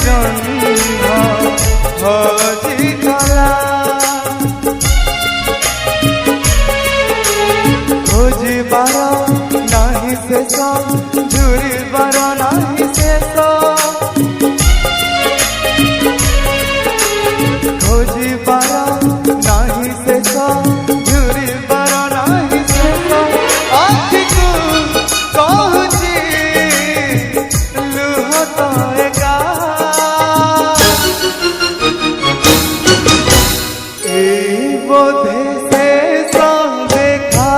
जन्म हजिगला खोजबार नहीं शेष झुरिबार नहीं शेष खोजबार नहीं शेष झुरिबार नहीं शेष आखि को कहूची लुह तो एका बोधे शेष देखा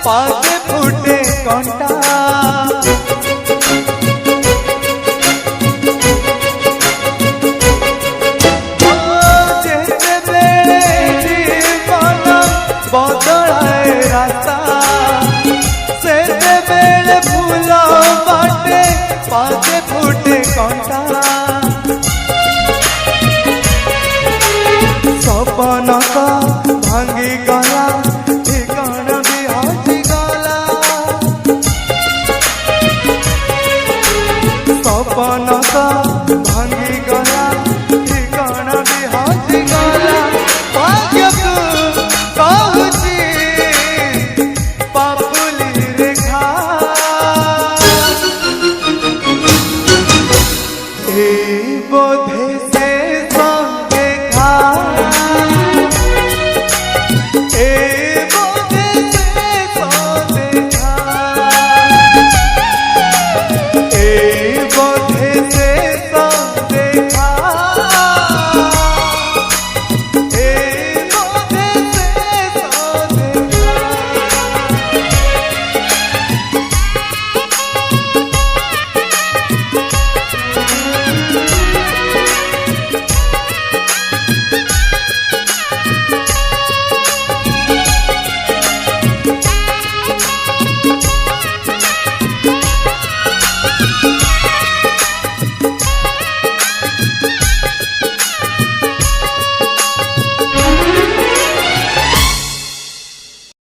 पाते फुटे कंटा जेते बेले जीवन बदलाए रास्ता सेते बेले फूल बाटे पाते फुटे कंटा सपन का भांगी गला ठिकाना भी हजिगला सपन का भांगी गला ठिकाना भी हजिगला भाग्य को कहूची पापुली रेखा बोधे शेष